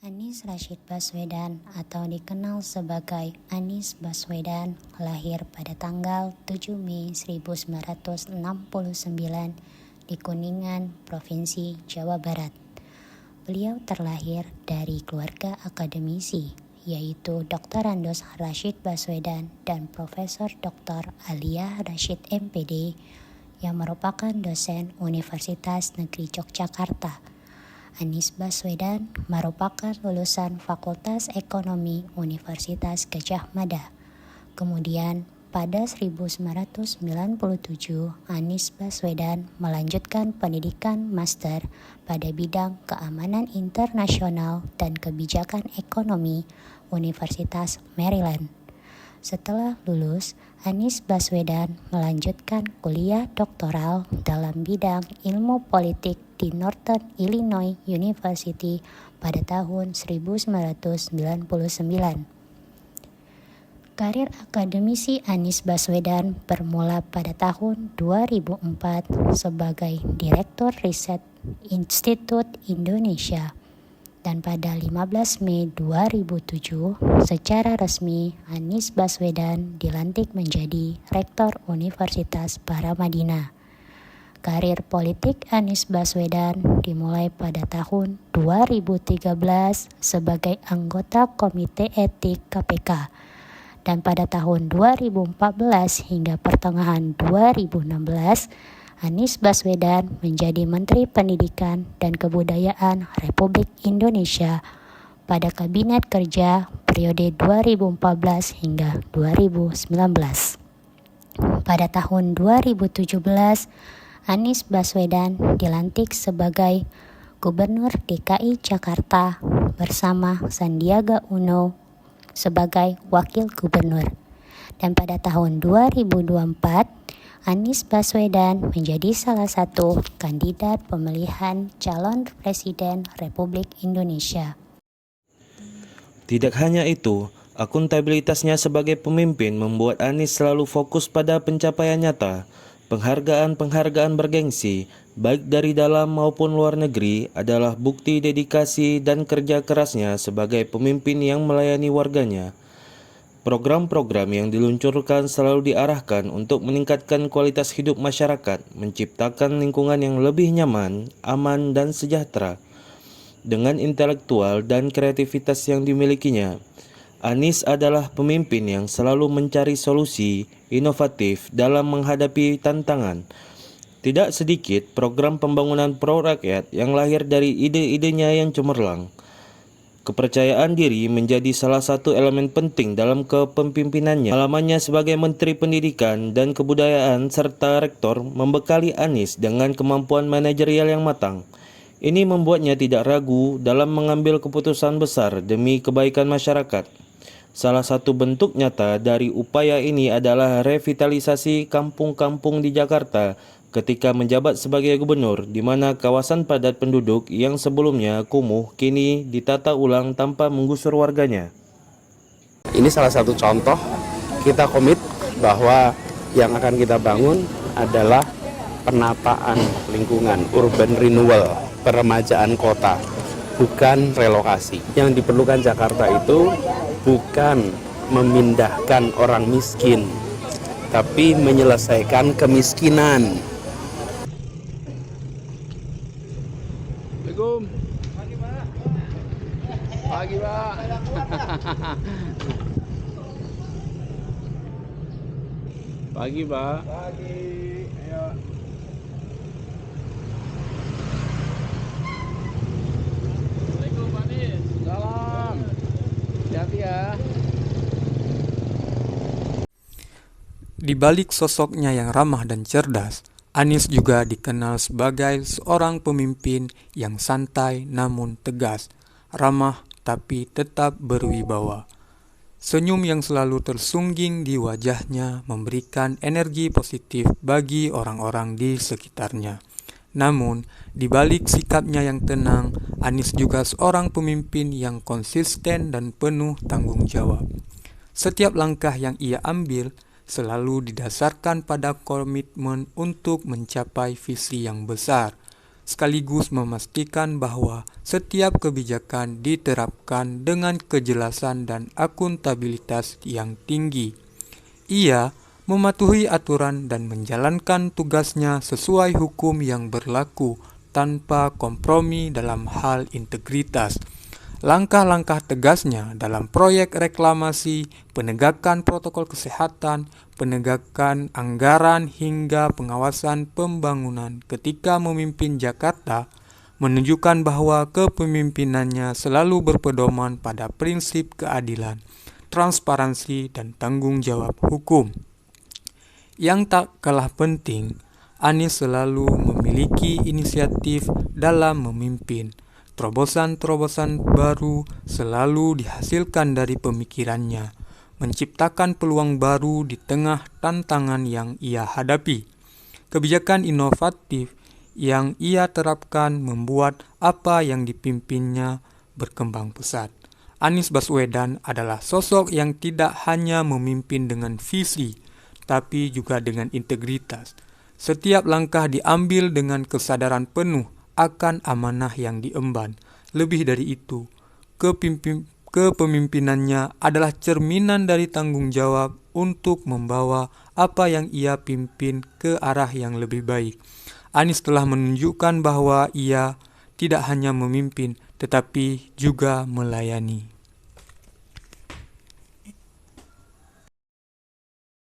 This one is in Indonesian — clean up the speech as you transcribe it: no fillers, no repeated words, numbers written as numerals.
Anies Rashid Baswedan atau dikenal sebagai Anies Baswedan lahir pada tanggal 7 Mei 1969 di Kuningan, Provinsi Jawa Barat. Beliau terlahir dari keluarga akademisi, yaitu Dr. Andos Rashid Baswedan dan Profesor Dr. Alia Rashid MPD yang merupakan dosen Universitas Negeri Yogyakarta. Anies Baswedan merupakan lulusan Fakultas Ekonomi Universitas Gadjah Mada. Kemudian pada 1997, Anies Baswedan melanjutkan pendidikan master pada bidang keamanan internasional dan kebijakan ekonomi Universitas Maryland. Setelah lulus, Anies Baswedan melanjutkan kuliah doktoral dalam bidang ilmu politik di Northern Illinois University pada tahun 1999. Karir akademisi Anies Baswedan bermula pada tahun 2004 sebagai Direktur Riset Institut Indonesia. Dan pada 15 Mei 2007, secara resmi Anies Baswedan dilantik menjadi Rektor Universitas Paramadina. Karir politik Anies Baswedan dimulai pada tahun 2013 sebagai anggota Komite Etik KPK. Dan pada tahun 2014 hingga pertengahan 2016, Anies Baswedan menjadi Menteri Pendidikan dan Kebudayaan Republik Indonesia pada Kabinet Kerja periode 2014 hingga 2019. Pada tahun 2017, Anies Baswedan dilantik sebagai Gubernur DKI Jakarta bersama Sandiaga Uno sebagai Wakil Gubernur. Dan pada tahun 2024, Anies Baswedan menjadi salah satu kandidat pemilihan calon Presiden Republik Indonesia. Tidak hanya itu, akuntabilitasnya sebagai pemimpin membuat Anies selalu fokus pada pencapaian nyata. Penghargaan-penghargaan bergengsi, baik dari dalam maupun luar negeri, adalah bukti dedikasi dan kerja kerasnya sebagai pemimpin yang melayani warganya. Program-program yang diluncurkan selalu diarahkan untuk meningkatkan kualitas hidup masyarakat, menciptakan lingkungan yang lebih nyaman, aman, dan sejahtera. Dengan intelektual dan kreativitas yang dimilikinya, Anies adalah pemimpin yang selalu mencari solusi inovatif dalam menghadapi tantangan. Tidak sedikit program pembangunan pro-rakyat yang lahir dari ide-idenya yang cemerlang. Kepercayaan diri menjadi salah satu elemen penting dalam kepemimpinannya. Pengalamannya sebagai Menteri Pendidikan dan Kebudayaan serta Rektor membekali Anies dengan kemampuan manajerial yang matang. Ini membuatnya tidak ragu dalam mengambil keputusan besar demi kebaikan masyarakat. Salah satu bentuk nyata dari upaya ini adalah revitalisasi kampung-kampung di Jakarta ketika menjabat sebagai gubernur, di mana kawasan padat penduduk yang sebelumnya kumuh kini ditata ulang tanpa menggusur warganya. Ini salah satu contoh kita komit bahwa yang akan kita bangun adalah penataan lingkungan, urban renewal, peremajaan kota, bukan relokasi. Yang diperlukan Jakarta itu bukan memindahkan orang miskin, tapi menyelesaikan kemiskinan. Pagi, Pak. Pagi, Pak. Pagi. Ayo. Assalamualaikum, Pak Anies. Salam. Hati-hati ya. Di balik sosoknya yang ramah dan cerdas, Anies juga dikenal sebagai seorang pemimpin yang santai namun tegas, ramah tapi tetap berwibawa. Senyum yang selalu tersungging di wajahnya memberikan energi positif bagi orang-orang di sekitarnya. Namun, di balik sikapnya yang tenang, Anies juga seorang pemimpin yang konsisten dan penuh tanggung jawab. Setiap langkah yang ia ambil selalu didasarkan pada komitmen untuk mencapai visi yang besar. sekaligus memastikan bahwa setiap kebijakan diterapkan dengan kejelasan dan akuntabilitas yang tinggi. Ia mematuhi aturan dan menjalankan tugasnya sesuai hukum yang berlaku tanpa kompromi dalam hal integritas. Langkah-langkah tegasnya dalam proyek reklamasi, penegakan protokol kesehatan, penegakan anggaran hingga pengawasan pembangunan ketika memimpin Jakarta menunjukkan bahwa kepemimpinannya selalu berpedoman pada prinsip keadilan, transparansi, dan tanggung jawab hukum. Yang tak kalah penting, Anies selalu memiliki inisiatif dalam memimpin. Terobosan-terobosan baru selalu dihasilkan dari pemikirannya, menciptakan peluang baru di tengah tantangan yang ia hadapi. Kebijakan inovatif yang ia terapkan membuat apa yang dipimpinnya berkembang pesat. Anies Baswedan adalah sosok yang tidak hanya memimpin dengan visi, tapi juga dengan integritas. Setiap langkah diambil dengan kesadaran penuh akan amanah yang diemban. Lebih dari itu, kepemimpinannya adalah cerminan dari tanggung jawab untuk membawa apa yang ia pimpin ke arah yang lebih baik. Anies telah menunjukkan bahwa ia tidak hanya memimpin, tetapi juga melayani.